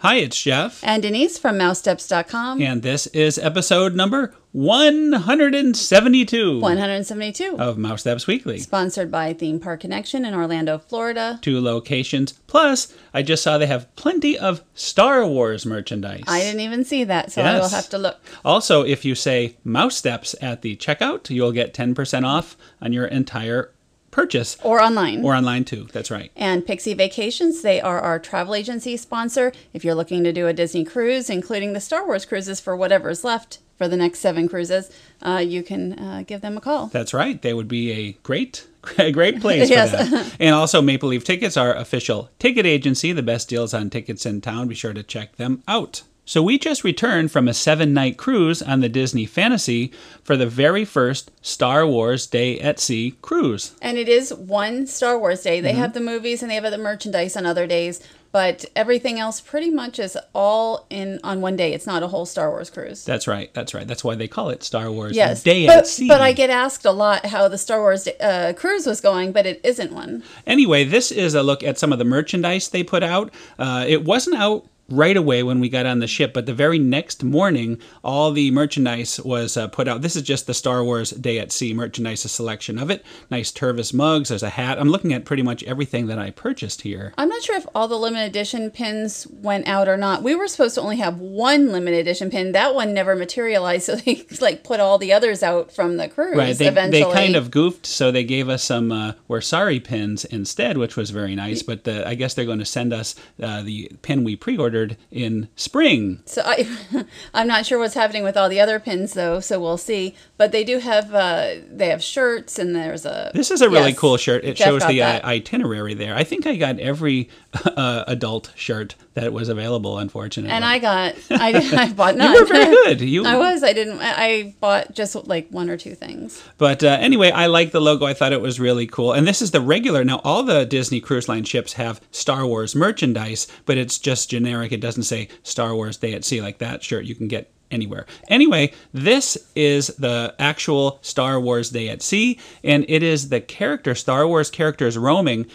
Hi, it's Jeff. And Denise from MouseSteps.com. And this is episode number 172. 172. Of Mouse Steps Weekly. Sponsored by Theme Park Connection in Orlando, Florida. 2 locations. Plus, I just saw they have plenty of Star Wars merchandise. I didn't even see that, so Yes. I will have to look. Also, if you say Mouse Steps at the checkout, you'll get 10% off on your entire purchase. Or online. Or online too, that's right. And Pixie Vacations, they are our travel agency sponsor. If you're looking to do a Disney cruise, including the Star Wars cruises for whatever's left for the next 7 cruises, you can give them a call. That's right. They would be a great place Yes. for that. And also Maple Leaf Tickets, our official ticket agency, the best deals on tickets in town. Be sure to check them out. So we just returned from a 7-night cruise on the Disney Fantasy for the very first Star Wars Day at Sea cruise. And it is one Star Wars day. They have the movies and they have the merchandise on other days, but everything else pretty much is all on one day. It's not a whole Star Wars cruise. That's right. That's right. That's why they call it Star Wars Yes. Day at Sea. But I get asked a lot how the Star Wars cruise was going, but it isn't one. Anyway, this is a look at some of the merchandise they put out. It wasn't out right away when we got on the ship, but the very next morning, all the merchandise was put out. This is just the Star Wars Day at Sea merchandise, a selection of it. Nice Tervis mugs. There's a hat. I'm looking at pretty much everything that I purchased here. I'm not sure if all the limited edition pins went out or not. We were supposed to only have one limited edition pin. That one never materialized, so they put all the others out from the cruise. Right, eventually. they kind of goofed, so they gave us some We're Sorry pins instead, which was very nice. But I guess they're going to send us the pin we pre-ordered in spring. So I'm not sure what's happening with all the other pins though, so we'll see. But they do have they have shirts, and there's a. This is a really cool shirt. It Jeff shows the got that. itinerary there. I think I got every adult shirt that was available, unfortunately. And I bought none. You were very good. I bought just like 1 or 2 things. But anyway, I like the logo. I thought it was really cool. And this is the regular. Now, all the Disney Cruise Line ships have Star Wars merchandise, but it's just generic. It doesn't say Star Wars Day at Sea like that shirt you can get anywhere. Anyway, this is the actual Star Wars Day at Sea, and it is the Star Wars characters roaming.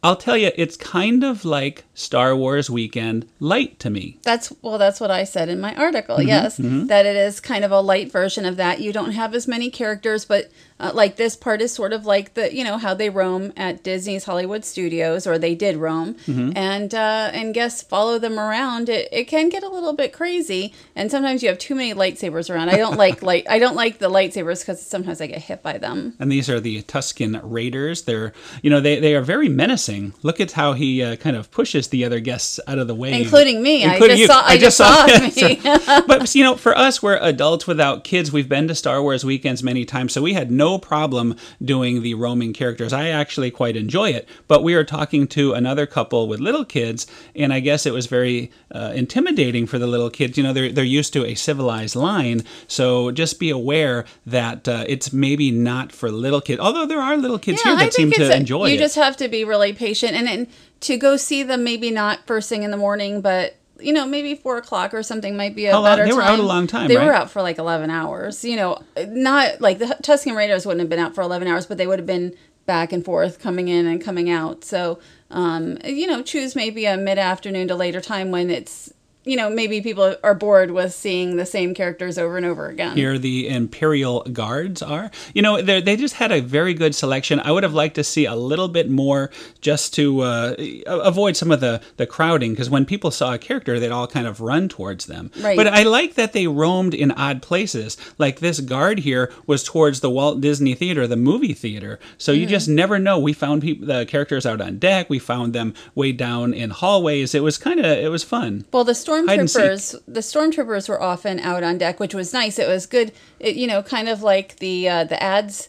I'll tell you, it's kind of like Star Wars Weekend Light to me. That's what I said in my article. Yes, that it is kind of a light version of that. You don't have as many characters, but like this part is sort of like how they roam at Disney's Hollywood Studios, or they did roam, and guests follow them around. It can get a little bit crazy, and sometimes you have too many lightsabers around. I don't like I don't like the lightsabers because sometimes I get hit by them. And these are the Tusken Raiders. They're they are very menacing. Look at how he kind of pushes the other guests out of the way, including me. I just saw me. But for us, we're adults without kids. We've been to Star Wars weekends many times, so we had no problem doing the roaming characters. I actually quite enjoy it. But we were talking to another couple with little kids, and I guess it was very intimidating for the little kids. They're used to a civilized line, so just be aware that it's maybe not for little kids. Although there are little kids here that seem to enjoy it. You just have to be really patient, and to go see them, maybe not first thing in the morning, but maybe 4 o'clock or something might be a better time. They were out a long time, They right? were out for like 11 hours. Not like the Tusken Raiders wouldn't have been out for 11 hours, but they would have been back and forth, coming in and coming out. So, choose maybe a mid-afternoon to later time when it's, maybe people are bored with seeing the same characters over and over again. Here the Imperial Guards are. They just had a very good selection. I would have liked to see a little bit more just to avoid some of the crowding, because when people saw a character, they'd all kind of run towards them. Right. But I like that they roamed in odd places. Like this guard here was towards the Walt Disney Theater, the movie theater. So you just never know. We found the characters out on deck. We found them way down in hallways. It was fun. Well, the Stormtroopers were often out on deck, which was nice. It was good, kind of like the ads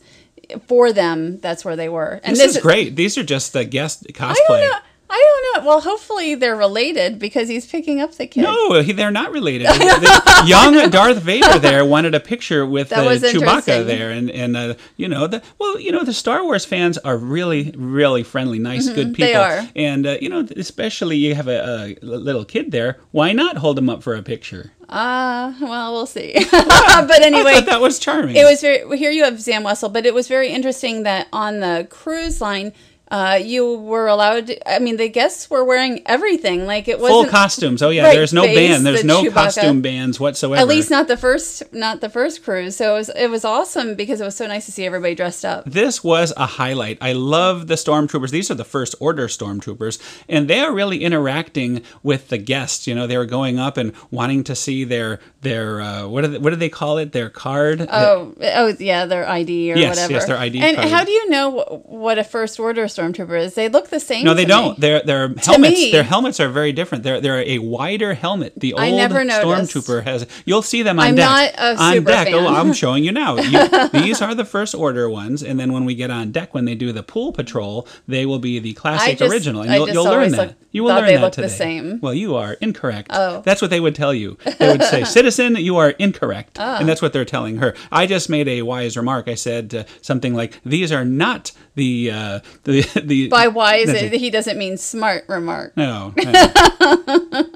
for them. That's where they were. And this is great. These are just the guest cosplay. I don't know. Well, hopefully they're related, because he's picking up the kid. No, they're not related. The young Darth Vader there wanted a picture with Chewbacca there, and the Star Wars fans are really, really friendly, nice, good people. They are, and especially you have a little kid there. Why not hold him up for a picture? Well, we'll see. But anyway, I thought that was charming. It was here you have Zam Wessel, but it was very interesting that on the cruise line, you were allowed. I mean, the guests were wearing everything. Like it full wasn't costumes. Oh yeah, right, there's no face, band. There's the no Chewbacca. costume bands whatsoever. At least not the first cruise. So it was awesome because it was so nice to see everybody dressed up. This was a highlight. I love the stormtroopers. These are the First Order stormtroopers, and they are really interacting with the guests. You know, they were going up and wanting to see their what do they call it? Their card. Oh yeah, their ID or whatever. Yes, their ID and card. how do you know what a First Order stormtrooper is? They look the same. No, they to don't. me. Their helmets. me- Their helmets are very different. They're a wider helmet. The old I never noticed. stormtrooper has. You'll see them on I'm deck. not a on super deck. fan. Oh, I'm showing you now. These are the First Order ones, and then when we get on deck, when they do the pool patrol, they will be the classic original, and you'll learn that. You will thought learn they that looked today. the same. Well, you are incorrect. Oh. That's what they would tell you. They would say, "Citizen, you are incorrect," and that's what they're telling her. I just made a wise remark. I said something like, "These are not the." By wise, he doesn't mean smart remark. No.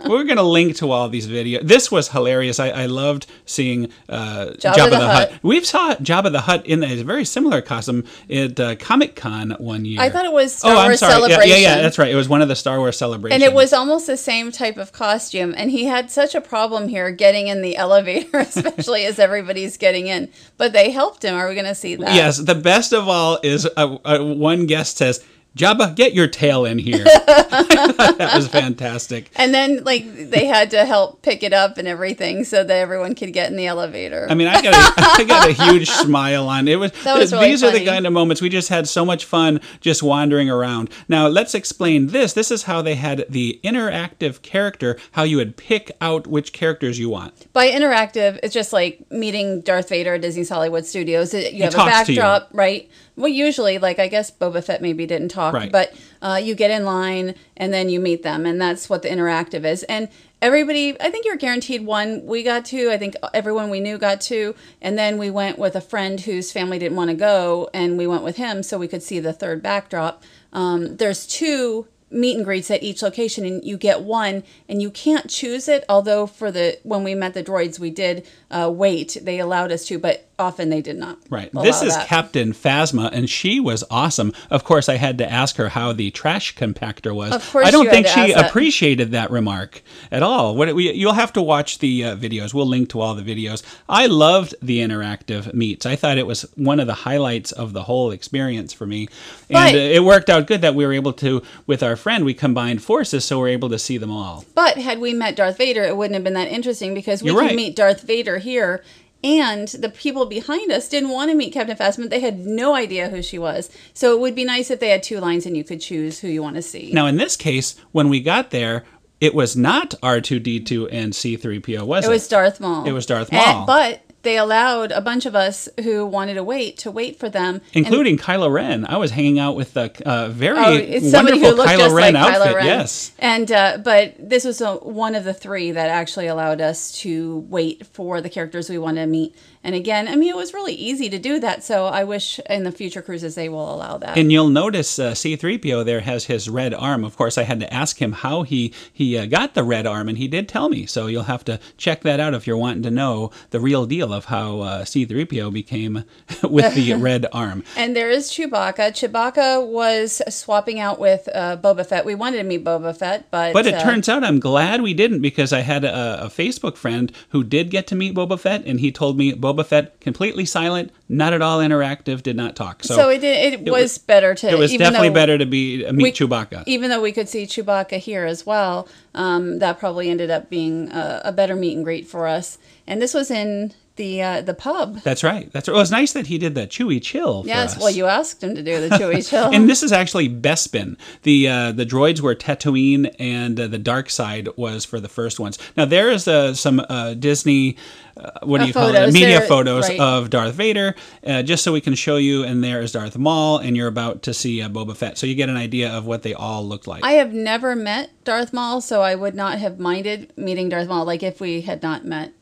We're going to link to all these videos. This was hilarious. I loved seeing Jabba the Hutt. We saw Jabba the Hutt in a very similar costume at Comic-Con one year. I thought it was Star Wars sorry. Celebration. Yeah, that's right. It was one of the Star Wars Celebrations. And it was almost the same type of costume. And he had such a problem here getting in the elevator, especially as everybody's getting in. But they helped him. Are we going to see that? Yes. The best of all is one guest says, "Jabba, get your tail in here." That was fantastic. And then, like, they had to help pick it up and everything so that everyone could get in the elevator. I mean, I got a huge smile on it. That was really These are the funny. kind of moments we just had so much fun just wandering around. Now, let's explain this. This is how they had the interactive character, how you would pick out which characters you want. By interactive, it's just like meeting Darth Vader at Disney's Hollywood Studios. You have a talks to you. backdrop, right? Well, usually, like, I guess Boba Fett maybe didn't talk, Right. but you get in line and then you meet them, and that's what the interactive is. And everybody, I think you're guaranteed one. We got two. I think everyone we knew got two. And then we went with a friend whose family didn't want to go, and we went with him so we could see the third backdrop. There's two meet and greets at each location, and you get one, and you can't choose it. Although when we met the droids, we did wait. They allowed us to, but often they did not. Right. allow This is that. Captain Phasma, and she was awesome. Of course, I had to ask her how the trash compactor was. Of course I don't you had think to she ask that. appreciated that remark at all. You'll have to watch the videos. We'll link to all the videos. I loved the interactive meets. I thought it was one of the highlights of the whole experience for me. But- And it worked out good that we were able to, with our friend, we combined forces, so we're able to see them all. But had we met Darth Vader, it wouldn't have been that interesting because we You're can right. meet Darth Vader here. And the people behind us didn't want to meet Captain Phasma. They had no idea who she was. So it would be nice if they had two lines and you could choose who you want to see. Now, in this case, when we got there, it was not R2-D2 and C-3PO, was it? It was Darth Maul. It was Darth Maul. But they allowed a bunch of us who wanted to wait for them. Including Kylo Ren. I was hanging out with the very it's somebody wonderful who looked Kylo just Ren like outfit. Kylo Ren. Yes. And but this was one of the three that actually allowed us to wait for the characters we wanted to meet. And again, I mean, it was really easy to do that. So I wish in the future cruises they will allow that. And you'll notice C-3PO there has his red arm. Of course, I had to ask him how he got the red arm, and he did tell me. So you'll have to check that out if you're wanting to know the real deal of how C-3PO became with the red arm. And there is Chewbacca. Chewbacca was swapping out with Boba Fett. We wanted to meet Boba Fett, but it turns out I'm glad we didn't, because I had a Facebook friend who did get to meet Boba Fett, and he told me Boba Fett completely silent, not at all interactive, did not talk. So it was better to. It was even definitely though better to meet Chewbacca. Even though we could see Chewbacca here as well, that probably ended up being a better meet and greet for us. And this was in the pub. That's right. It was nice that he did the Chewy Chill for Yes, us. well, you asked him to do the Chewy Chill. And this is actually Bespin. The droids were Tatooine, and the dark side was for the first ones. Now there is some Disney. What do you call it? photos. Media They're- photos right. of Darth Vader, just so we can show you. And there is Darth Maul, and you're about to see Boba Fett, so you get an idea of what they all look like. I have never met Darth Maul, so I would not have minded meeting Darth Maul, like if we had not met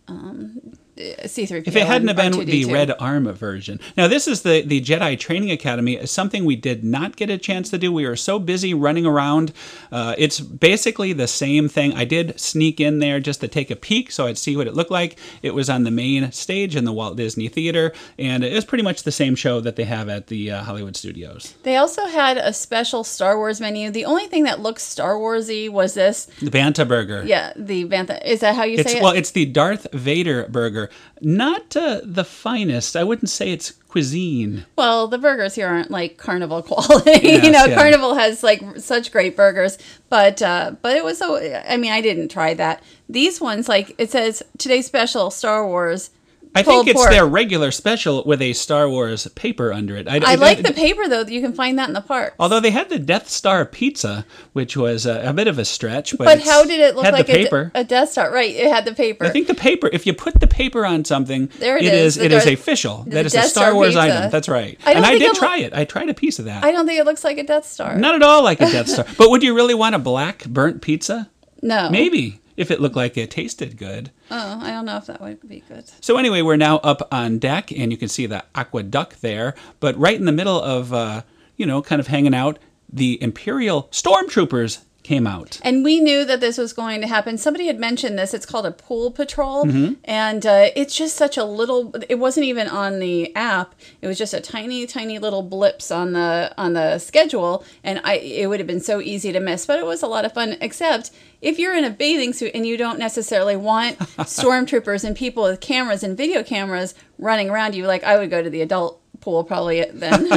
C-3PO. If it hadn't have been R2-D2. the Red Arm version. Now, this is the Jedi Training Academy, something we did not get a chance to do. We were so busy running around. It's basically the same thing. I did sneak in there just to take a peek so I'd see what it looked like. It was on the main stage in the Walt Disney Theater, and it is pretty much the same show that they have at the Hollywood Studios. They also had a special Star Wars menu. The only thing that looks Star Wars-y was this. The Banta Burger. Yeah, the Bantha. Is that how you say it? Well, it's the Darth Vader burger. Not the finest. I wouldn't say it's cuisine. Well, the burgers here aren't like Carnival quality. Yes, yeah. Carnival has like such great burgers, but it was so. I mean, I didn't try that. These ones, like it says today's special Star Wars. I think it's pork. their regular special with a Star Wars paper under it. I like the paper, though. You can find that in the park. Although they had the Death Star pizza, which was a bit of a stretch. But how did it look like paper. A Death Star? Right, it had the paper. I think the paper, if you put the paper on something, there it is official. That is a Star Wars item. That's right. And I did try it. I tried a piece of that. I don't think it looks like a Death Star. Not at all like a Death Star. But would you really want a black burnt pizza? No. Maybe. If it looked like it tasted good. Oh, I don't know if that would be good. So anyway, we're now up on deck, and you can see the aqueduct there. But right in the middle of, kind of hanging out, the Imperial Stormtroopers came out. And we knew that this was going to happen. Somebody had mentioned this. It's called a pool patrol. And it's just such a little, it wasn't even on the app. It was just a tiny, tiny little blips on the schedule. And it would have been so easy to miss. But it was a lot of fun, except if you're in a bathing suit and you don't necessarily want stormtroopers and people with cameras and video cameras running around you, like I would go to the adult pool probably then.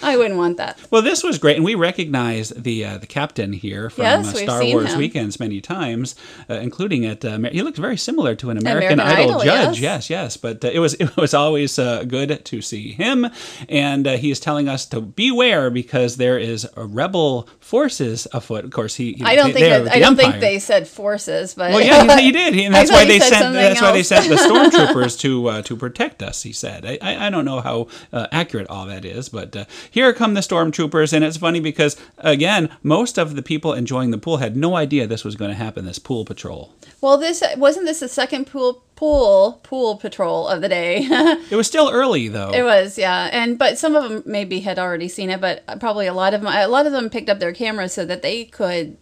I wouldn't want that. Well, this was great, and we recognized the captain here from Star Wars Weekends many times, including at. He looked very similar to an American Idol judge. Yes. But it was always good to see him, and he is telling us to beware because there is rebel forces afoot. Of course, I don't think they said forces, but well, yeah, he did, and that's why they sent. That's why they sent the stormtroopers to protect us. He said. I don't know how accurate all that is, but. Here come the stormtroopers, and it's funny because, again, most of the people enjoying the pool had no idea this was going to happen, this pool patrol. Well, wasn't this the second pool patrol of the day? It was still early, though. It was, yeah. But some of them maybe had already seen it, but probably a lot of them picked up their cameras so that they could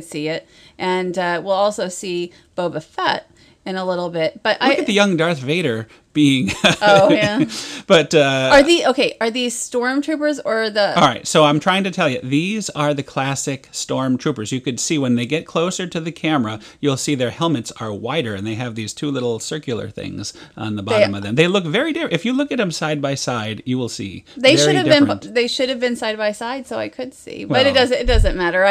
see it. And we'll also see Boba Fett in a little bit. But look at the young Darth Vader being. Oh yeah. But are these stormtroopers or the? All right, so I'm trying to tell you, these are the classic stormtroopers. You could see when they get closer to the camera, you'll see their helmets are wider, and they have these two little circular things on the bottom of them. They look very different. If you look at them side by side, you will see they should have been side by side, so I could see. But it doesn't matter.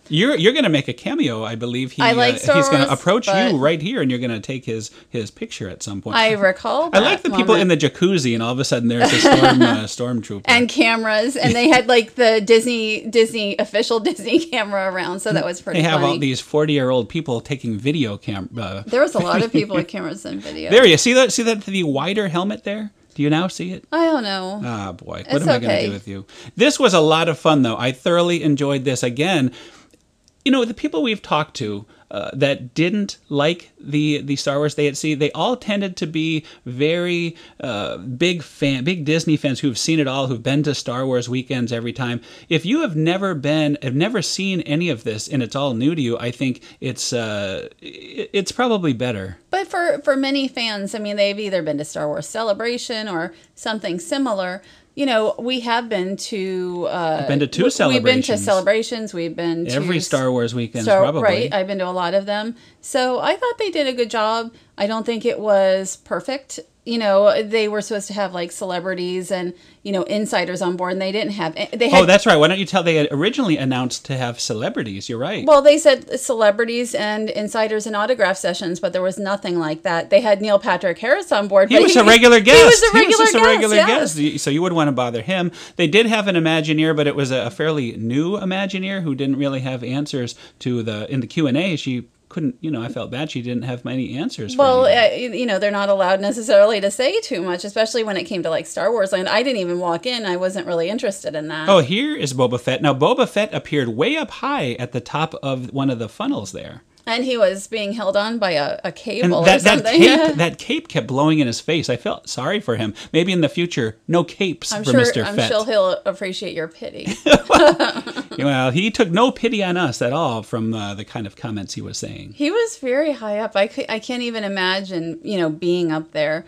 You're going to make a cameo, I believe. I like Star Wars, he's going to approach you right here, and you're going to take his picture at some point. I recall. I like the people in the jacuzzi, and all of a sudden there's a stormtrooper and cameras, and they had like the Disney official Disney camera around, so that was pretty. They have funny. all these 40-year-old people taking video camera. There was a lot of people with cameras and video. There you see that the wider helmet there. Do you now see it? I don't know. Ah, boy, what am I going to do with you? This was a lot of fun, though. I thoroughly enjoyed this. Again, the people we've talked to. That didn't like the Star Wars they had seen, they all tended to be very big Disney fans who've seen it all, who've been to Star Wars Weekends every time. If you have never seen any of this and it's all new to you, I think it's probably better. But for many fans, I mean, they've either been to Star Wars Celebration or something similar. We have been to. I've been to two celebrations. We've been to celebrations. We've been to every Star Wars Weekend, probably. Right, I've been to a lot of them. So I thought they did a good job. I don't think it was perfect. They were supposed to have like celebrities and insiders on board, and they didn't have. Oh, that's right. Why don't you tell? They had originally announced to have celebrities. You're right. Well, they said celebrities and insiders and autograph sessions, but there was nothing like that. They had Neil Patrick Harris on board. He was a regular guest. He was just a regular guest. So you wouldn't want to bother him. They did have an Imagineer, but it was a fairly new Imagineer who didn't really have answers to in the Q&A. She couldn't, I felt bad she didn't have many answers. Well, they're not allowed necessarily to say too much, especially when it came to like Star Wars Land. I didn't even walk in. I wasn't really interested in that. Oh, here is Boba Fett. Now, Boba Fett appeared way up high at the top of one of the funnels there. And he was being held on by a cable And or something. that cape kept blowing in his face. I felt sorry for him. Maybe in the future, no capes for Mr. I'm Fett. sure he'll appreciate your pity. Well, he took no pity on us at all from the kind of comments he was saying. He was very high up. I can't even imagine, being up there.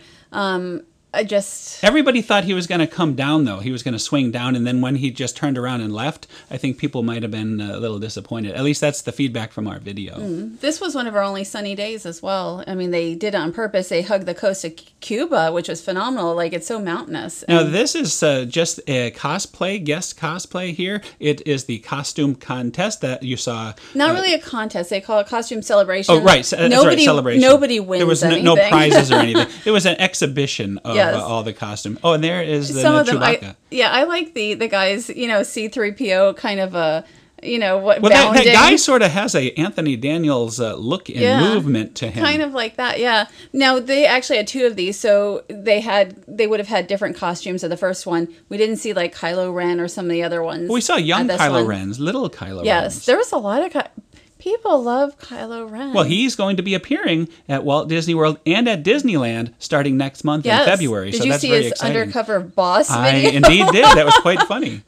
Everybody thought he was going to come down, though. He was going to swing down, and then when he just turned around and left, I think people might have been a little disappointed. At least that's the feedback from our video. This was one of our only sunny days as well. I mean, they did it on purpose. They hugged the coast of Cuba, which was phenomenal. Like, it's so mountainous. Now, this is just a guest cosplay here. It is the costume contest that you saw. Not really a contest. They call it costume celebration. Oh, right. Celebration. Nobody wins There was anything. no prizes or anything. It was an exhibition of all the costume. Oh, and there is the Chewbacca. I like the guys, C-3PO kind of a, Well, that guy sort of has a Anthony Daniels look and movement to him. Kind of like that, yeah. Now, they actually had 2 of these, so they would have had different costumes of the first one. We didn't see, like, Kylo Ren or some of the other ones. We saw young Kylo Rens, little Kylo Rens. Yes, there was a lot of... People love Kylo Ren. Well, he's going to be appearing at Walt Disney World and at Disneyland starting next month in February. Did you see his undercover boss video? I indeed did. That was quite funny.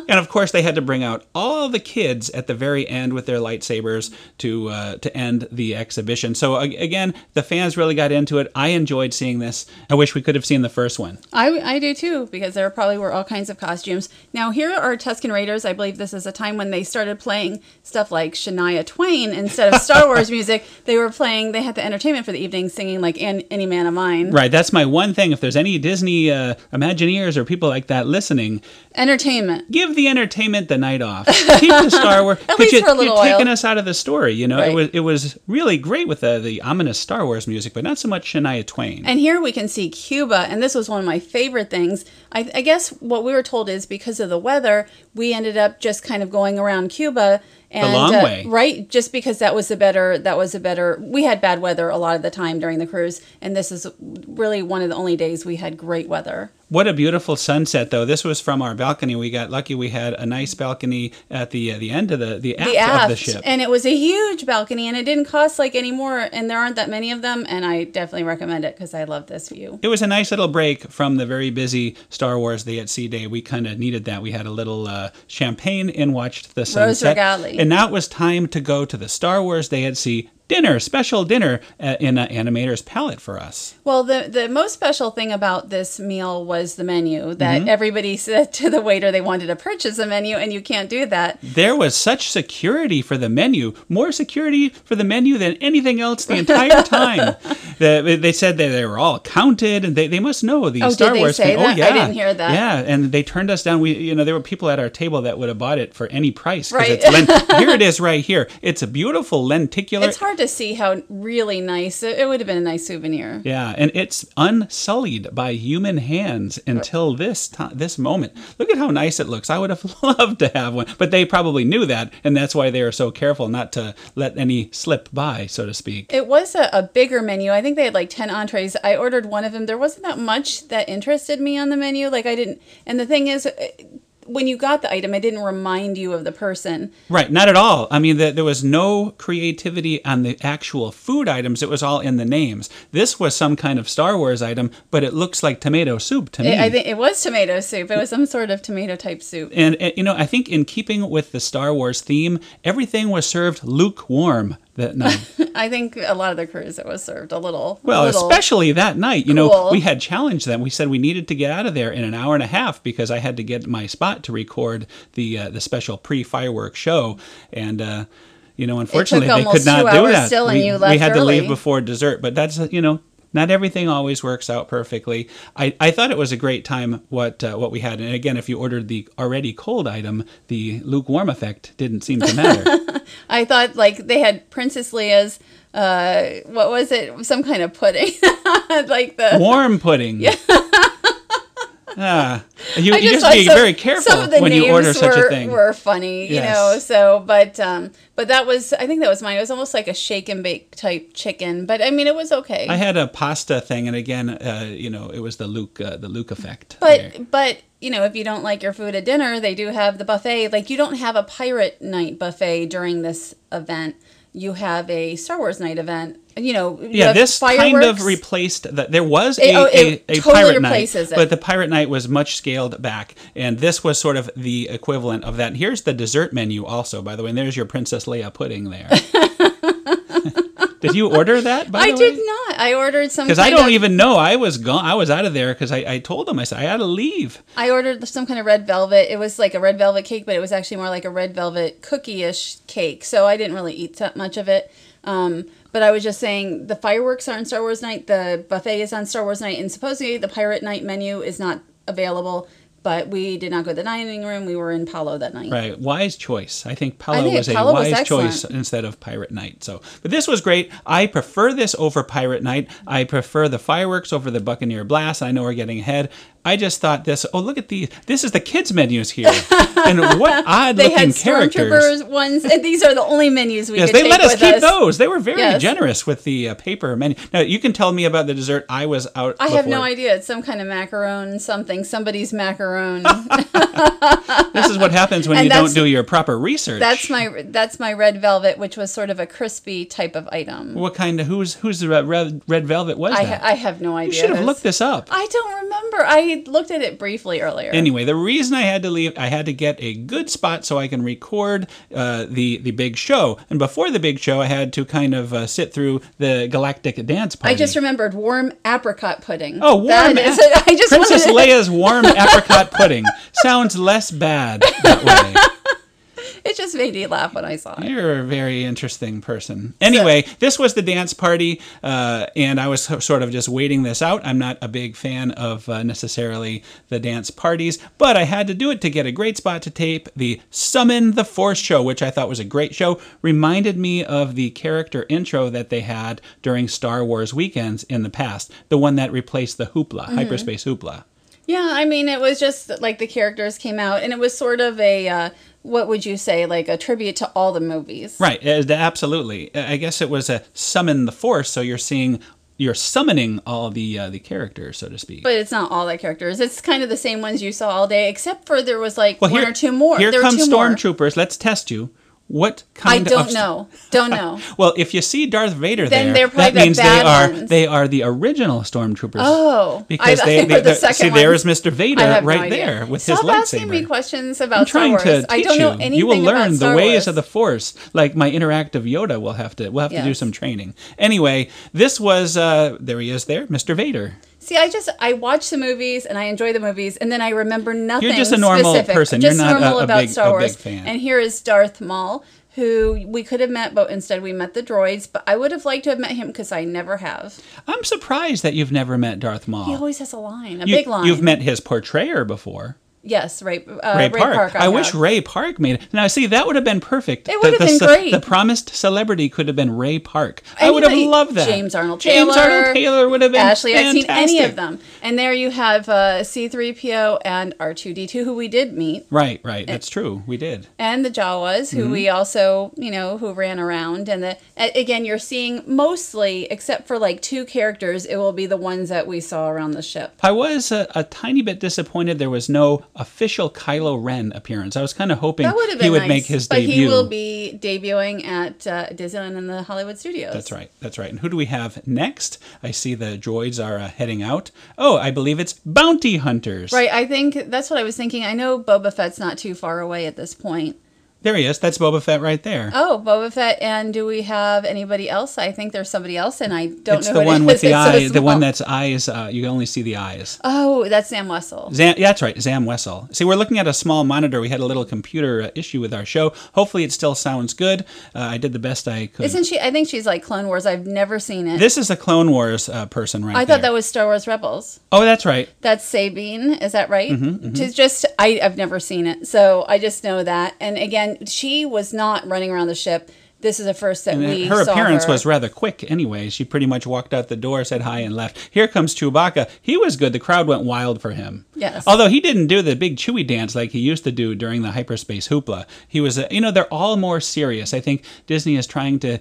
And of course, they had to bring out all the kids at the very end with their lightsabers to end the exhibition. So again, the fans really got into it. I enjoyed seeing this. I wish we could have seen the first one. I do too, because there probably were all kinds of costumes. Now, here are Tusken Raiders. I believe this is a time when they started playing stuff like Shania Twain instead of Star Wars music. They had the entertainment for the evening, singing like Any Man of Mine. Right, that's my one thing. If there's any Disney Imagineers or people like that listening, entertainment. Give the entertainment the night off. Keep the Star Wars. At least for a little while. You're taking us out of the story. Right. It was really great with the ominous Star Wars music, but not so much Shania Twain. And here we can see Cuba, and this was one of my favorite things. I guess what we were told is because of the weather, we ended up just kind of going around Cuba. And, the long way. Right, just because that was a better, we had bad weather a lot of the time during the cruise, and this is really one of the only days we had great weather. What a beautiful sunset, though. This was from our balcony. We got lucky. We had a nice balcony at the end of the aft of the ship. And it was a huge balcony, and it didn't cost like any more, and there aren't that many of them, and I definitely recommend it because I love this view. It was a nice little break from the very busy Star Wars Day at Sea Day. We kind of needed that. We had a little champagne and watched the sunset. Rose Regali. And now it was time to go to the Star Wars Day at Sea special dinner in Animator's Palette for us. Well, the most special thing about this meal was the menu, that everybody said to the waiter they wanted to purchase a menu, and you can't do that. There was such security for the menu, more security for the menu than anything else the entire time. They said that they were all counted, and they must know the Star Wars say that? Oh, yeah. I didn't hear that. Yeah, and they turned us down. There were people at our table that would have bought it for any price. Right. Here it is right here. It's a beautiful lenticular. It's hard to see how really nice. It would have been a nice souvenir. Yeah, and it's unsullied by human hands until this moment. Look at how nice it looks. I would have loved to have one, but they probably knew that, and that's why they were so careful not to let any slip by, so to speak. It was a bigger menu. I think they had like 10 entrees. I ordered one of them. There wasn't that much that interested me on the menu. Like I didn't, and the thing is, when you got the item, it didn't remind you of the person. Right, not at all. I mean, there was no creativity on the actual food items. It was all in the names. This was some kind of Star Wars item, but it looks like tomato soup to me. I think it was tomato soup. It was some sort of tomato type soup. And I think in keeping with the Star Wars theme, everything was served lukewarm that night. I think a lot of the cruise it was served a little. Especially that night. Cool. We had challenged them. We said we needed to get out of there in an hour and a half because I had to get my spot to record the special pre-fireworks show. And, unfortunately, they could not do that. Still, and you left we had to early. leave before dessert. But that's, not everything always works out perfectly. I thought it was a great time what we had. And again, if you ordered the already cold item, the lukewarm effect didn't seem to matter. I thought like they had Princess Leia's, what was it? Some kind of pudding. Like the warm pudding. Yeah. You just be very careful some of the when you order such a thing. Were funny, Yes. But that was, I think that was mine. It was almost like a shake and bake type chicken, but I mean, it was okay. I had a pasta thing, and again, it was the Luke effect. But if you don't like your food at dinner, they do have the buffet. Like you don't have a pirate night buffet during this event. you have a Star Wars night event. You know, you Yeah, have this kind fireworks. of replaced that. There was It a totally pirate night, replaces it. but the pirate night was much scaled back, and this was sort of the equivalent of that. Here's the dessert menu, also, by the way, and there's your Princess Leia pudding there. Did you order that? By the way? I did not. I ordered some. Because I don't even know. I was gone. I was out of there because I told them. I said I had to leave. I ordered some kind of red velvet. It was like a red velvet cake, but it was actually more like a red velvet cookie-ish cake. So I didn't really eat that much of it. But I was just saying the fireworks are on Star Wars night. The buffet is on Star Wars night, and supposedly the pirate night menu is not available. But we did not go to the dining room. We were in Palo that night. Right, wise choice. I think Palo was Palo a was wise excellent. choice instead of Pirate Night. So, but this was great. I prefer this over Pirate Night. I prefer the fireworks over the Buccaneer Blast. I know we're getting ahead. I just thought this. Oh, look at these! This is the kids' menus here, and what They odd-looking had characters. Stormtroopers ones, and these are the only menus we Yes, could they take let us with keep those. They were very Yes. generous with the paper menu. Now you can tell me about the dessert. I was out. I have no before. idea. It's some kind of macaron, something. Somebody's macaron. This is what happens when And you don't that's- do your proper research. That's my red velvet, which was sort of a crispy type of item. What kind of whose the red velvet was that? I have no idea. You should have It's- looked this up. I don't remember. I looked at it briefly earlier. Anyway, the reason I had to leave, I had to get a good spot so I can record the big show. And before the big show, I had to kind of sit through the Galactic Dance Party. I just remembered warm apricot pudding. Oh, warm! That is it. I just Princess wanted Leia's warm apricot pudding sounds less bad that way. It just made me laugh when I saw it. You're a very interesting person. Anyway, this was the dance party, and I was sort of just waiting this out. I'm not a big fan of necessarily the dance parties, but I had to do it to get a great spot to tape the Summon the Force show, which I thought was a great show. Reminded me of the character intro that they had during Star Wars weekends in the past, the one that replaced the Hoopla, Hyperspace Hoopla. Yeah, I mean, it was just like the characters came out, and it was sort of a, what would you say, like a tribute to all the movies. Right, absolutely. I guess it was a Summon the Force, so you're summoning all the characters, so to speak. But it's not all the characters. It's kind of the same ones you saw all day, except for there was like one here, or two more. Here there come were two more. stormtroopers. Let's test you. What I kind don't of... know. Don't know. Well, if you see Darth Vader Then there, they're probably that the means bad ones. they are the original stormtroopers. Oh, because I thought they were the second see, ones. there's Mr. Vader I have no right idea. there with Stop his lightsaber. asking me questions about I'm trying Star Wars. to I teach don't know you. anything You will learn about the Star ways Wars. of the Force. Like my interactive Yoda will have to do Yes. some training. Anyway, this was there he is there, Mr. Vader. See, I watch the movies and I enjoy the movies, and then I remember nothing. You're just a normal specific, person. Just You're not normal a about big- Star a Wars. big fan. And here is Darth Maul, who we could have met, but instead we met the droids. But I would have liked to have met him because I never have. I'm surprised that you've never met Darth Maul. He always has a line, a big line. You've met his portrayer before. Yes, Ray Ray Park. I wish have. Ray Park made it. Now, see, that would have been perfect. It would have been great. The promised celebrity could have been Ray Park. I Anybody- would have loved that. James Arnold James Taylor, Arnold Taylor would have been Ashley, fantastic. I've seen any of them. And there you have C-3PO and R2-D2, who we did meet. Right. That's true. We did. And the Jawas, Mm-hmm. who we also, who ran around. And again, you're seeing mostly, except for like two characters, it will be the ones that we saw around the ship. I was a tiny bit disappointed there was no official Kylo Ren appearance. I was kind of hoping That would have been he would nice, make his but debut. he will be debuting at Disneyland and the Hollywood Studios. That's right. And who do we have next? I see the droids are heading out. Oh, I believe it's bounty hunters. Right, I think that's what I was thinking. I know Boba Fett's not too far away at this point. There he is. That's Boba Fett right there. Oh, Boba Fett. And do we have anybody else? I think there's somebody else, and I don't It's know the who one it with is. the It's so eye, the small. one that's eyes. You can only see the eyes. Oh, that's Sam Wessel. Yeah, that's right, Zam Wessel. See, we're looking at a small monitor. We had a little computer issue with our show. Hopefully, it still sounds good. I did the best I could. Isn't she? I think she's like Clone Wars. I've never seen it. This is a Clone Wars person right I there. thought that was Star Wars Rebels. Oh, that's right. That's Sabine. Is that right? Mm-hmm, She's just, I've never seen it. So I just know that. And again, she was not running around the ship. This is the first that we Her saw appearance her. was rather quick anyway. She pretty much walked out the door, said hi, and left. Here comes Chewbacca. He was good. The crowd went wild for him. Yes. Although he didn't do the big Chewie dance like he used to do during the hyperspace hoopla. He was, they're all more serious. I think Disney is trying to,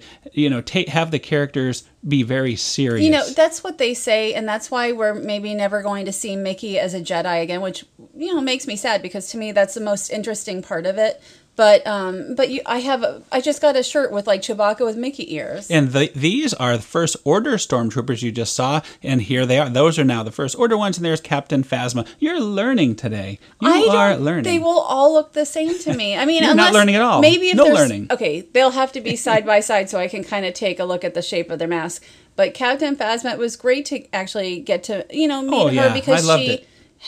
have the characters be very serious. That's what they say, and that's why we're maybe never going to see Mickey as a Jedi again, which, makes me sad because to me that's the most interesting part of it. I just got a shirt with like Chewbacca with Mickey ears. And these are the First Order stormtroopers you just saw, and here they are. Those are now the First Order ones, and there's Captain Phasma. You're learning today. You are learning. They will all look the same to me. I mean, You're unless, not learning at all. Maybe if no there's, learning. Okay, they'll have to be side by side so I can kind of take a look at the shape of their mask. But Captain Phasma, it was great to actually get to meet her because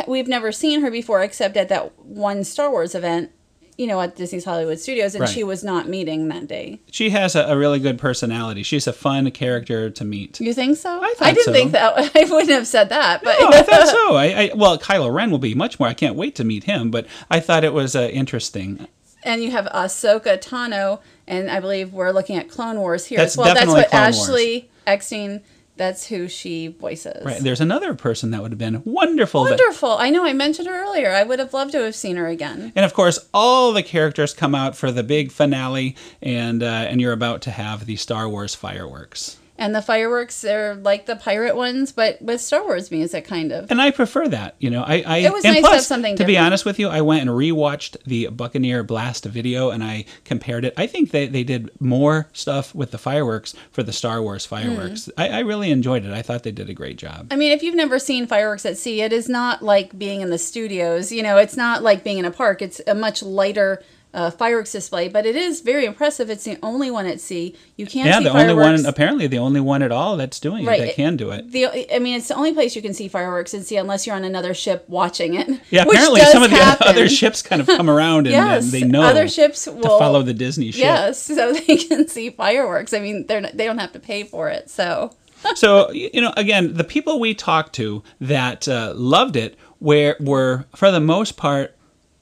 we've never seen her before except at that one Star Wars event. At Disney's Hollywood Studios, and she was not meeting that day. She has a really good personality. She's a fun character to meet. You think so? I didn't think that. I wouldn't have said that. But no, I thought so. Well, Kylo Ren will be much more. I can't wait to meet him, but I thought it was interesting. And you have Ahsoka Tano, and I believe we're looking at Clone Wars here That's as well. That's what Clone Ashley Eckstein, that's who she voices. Right. There's another person that would have been wonderful. Wonderful. I know. I mentioned her earlier. I would have loved to have seen her again. And of course, all the characters come out for the big finale, and you're about to have the Star Wars fireworks. And the fireworks are like the pirate ones, but with Star Wars music, kind of. And I prefer that. It was nice to have something different. To be honest with you, I went and rewatched the Buccaneer Blast video, and I compared it. I think they did more stuff with the fireworks for the Star Wars fireworks. I really enjoyed it. I thought they did a great job. I mean, if you've never seen fireworks at sea, it is not like being in the studios. It's not like being in a park. It's a much lighter fireworks display, but it is very impressive. It's the only one at sea. You can't see fireworks. Apparently the only one at all that's doing it, that can do it. It's the only place you can see fireworks at sea unless you're on another ship watching it. Yeah, apparently some of the other ships kind of come around and they know other ships will to follow the Disney ship. Yes, so they can see fireworks. I mean, they don't have to pay for it, so... So, again, the people we talked to that loved it were, for the most part,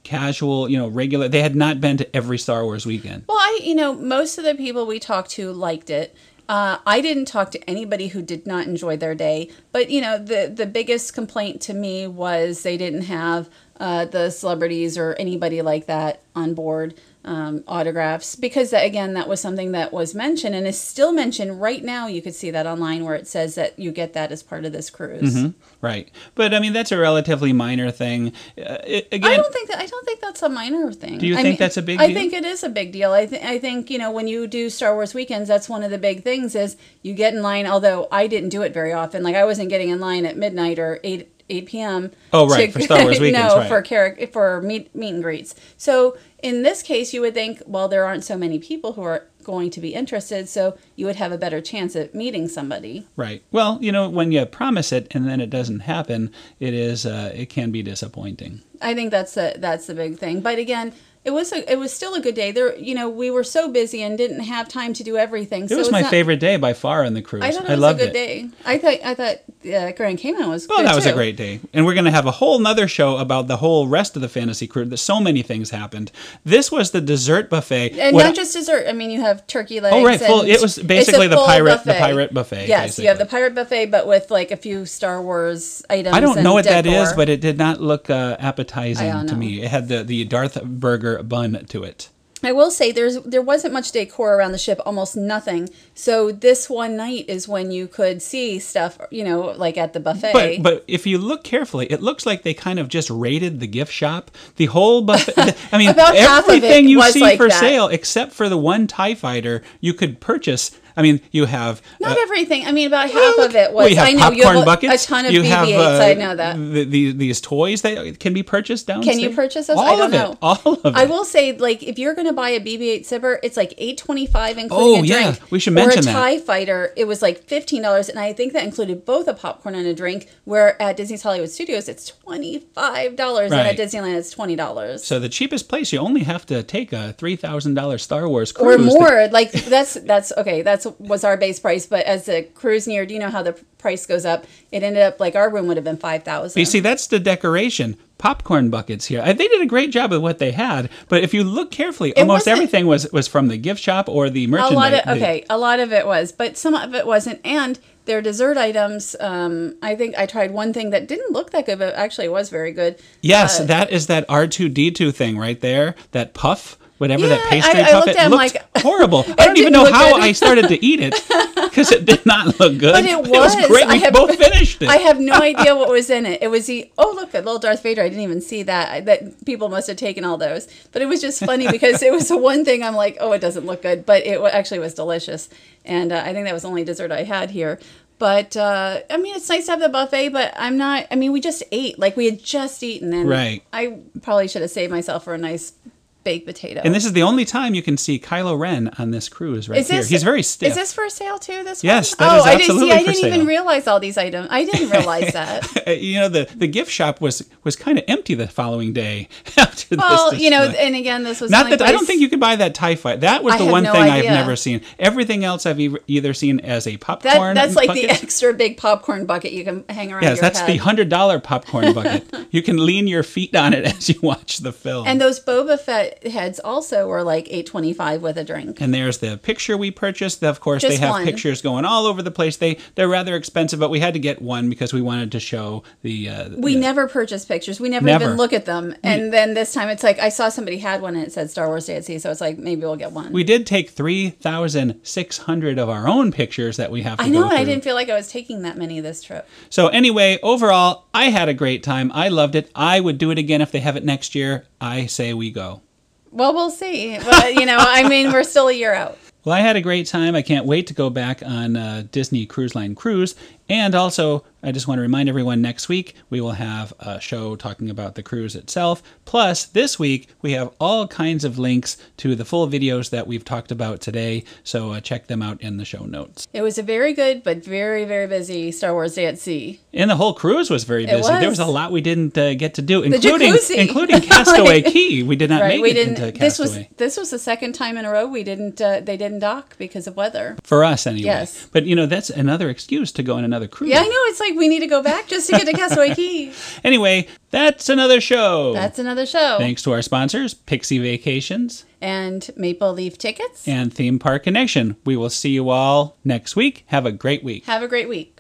casual, regular. They had not been to every Star Wars weekend. Well, most of the people we talked to liked it. I didn't talk to anybody who did not enjoy their day. But, the biggest complaint to me was they didn't have the celebrities or anybody like that on board. Autographs, because that was something that was mentioned and is still mentioned right now. You could see that online where it says that you get that as part of this cruise. Mm-hmm. Right, but I mean that's a relatively minor thing. I don't think that's a minor thing. Do you think that's a big deal? I think it is a big deal. I think when you do Star Wars weekends, that's one of the big things is you get in line. Although I didn't do it very often. Like I wasn't getting in line at midnight or 8 p.m. Oh, right, for Star Wars weekends, right. for meet and greets. So in this case, you would think, well, there aren't so many people who are going to be interested, so you would have a better chance at meeting somebody. Right. Well, when you promise it and then it doesn't happen, it can be disappointing. I think that's the big thing. But again, it was still a good day. We were so busy and didn't have time to do everything. It was my favorite day by far on the cruise. I thought it was a good day. I thought Grand Cayman was good too. Well, that was a great day. And we're going to have a whole nother show about the whole rest of the Fantasy Cruise. There's so many things happened. This was the dessert buffet. And not just dessert. I mean, you have turkey legs. Oh, right. It was basically the pirate buffet. Yes, basically. You have the pirate buffet, but with like a few Star Wars items. I don't know what that is, decor. but it did not look appetizing to me. It had the Darth Burger bun to it. I will say there wasn't much decor around the ship, almost nothing. So this one night is when you could see stuff, like at the buffet. But if you look carefully, it looks like they kind of just raided the gift shop. The whole buffet. I mean, about everything you see like for that. sale, except for the one TIE fighter, you could purchase. I mean, you have... Not everything. I mean, about half of it was... you have popcorn buckets. A ton of BB-8s, I know that. These toys that can be purchased downstairs. Can you purchase those? I don't know. All of it. I will say, like, if you're going to buy a BB-8 zipper, it's like $8.25 including a drink. We should mention that. Or a TIE fighter, it was like $15, and I think that included both a popcorn and a drink, where at Disney's Hollywood Studios, it's $25, and at Disneyland, it's $20. So the cheapest place, you only have to take a $3,000 Star Wars cruise. Or more. Like, that's okay. That was our base price, but as the cruise neared, you know how the price goes up. It ended up like our room would have been $5,000. You see, that's the decoration. Popcorn buckets here. They did a great job of what they had, but if you look carefully, almost everything was from the gift shop or the merchandise. A lot of it was, but some of it wasn't. And their dessert items, I think I tried one thing that didn't look that good, but actually was very good. Yes, that is that R2-D2 thing right there, that puff. whatever Yeah, that pastry I puppet looked at it, looked like, horrible. I don't even didn't know look how good. I started to eat it because it did not look good. But it was was. great. We both finished it. I have no idea what was in it. It was look, a little Darth Vader. I didn't even see that. That people must have taken all those. But it was just funny because it was the one thing I'm like, oh, it doesn't look good. But it actually was delicious. And I think that was the only dessert I had here. But, I mean, it's nice to have the buffet, but we just ate. Like, we had just eaten. And Right. I probably should have saved myself for a nice baked potato. And this is the only time you can see Kylo Ren on this cruise here. He's very stiff. Is this for sale too? This Yes, one? that is I absolutely didn't see. I for didn't even sale. realize all these items. I didn't realize that. You know, the gift shop was kind of empty the following day after Well, this. you know, display. and again, this was Not the only that I don't place- think you could buy that TIE fight. That was I the have one no thing I've idea. never seen. Everything else I've either seen as a popcorn. That's like the bucket. extra big popcorn bucket you can hang around Yes, your that's head. the $100 popcorn bucket. You can lean your feet on it as you watch the film. And those Boba Fett heads also were like $8.25 with a drink. And there's the picture we purchased. Of course, Just they have one. pictures going all over the place. They're rather expensive, but we had to get one because we wanted to show the. We never purchase pictures. We never Never. even look at them. And then this time it's like, I saw somebody had one and it said Star Wars Day at Sea. So it's like, maybe we'll get one. We did take 3,600 of our own pictures that we have to I know, go and I through. didn't feel like I was taking that many this trip. So anyway, overall, I had a great time. I loved it. I would do it again if they have it next year. I say we go. Well, we'll see. But, we're still a year out. Well, I had a great time. I can't wait to go back on Disney Cruise Line cruise. And also, I just want to remind everyone, next week we will have a show talking about the cruise itself. Plus, this week we have all kinds of links to the full videos that we've talked about today. So check them out in the show notes. It was a very good but very, very busy Star Wars Day at Sea. And the whole cruise was very busy. There was a lot we didn't get to do, including Castaway Cay. We did not make it into Castaway. This was the second time in a row we didn't. They didn't dock because of weather. For us, anyway. Yes. But, that's another excuse to go on another cruise. Yeah, I know. It's like we need to go back just to get to Castaway Cay. Anyway, that's another show. That's another show. Thanks to our sponsors, Pixie Vacations And Maple Leaf Tickets. and Theme Park Connection. We will see you all next week. Have a great week. Have a great week.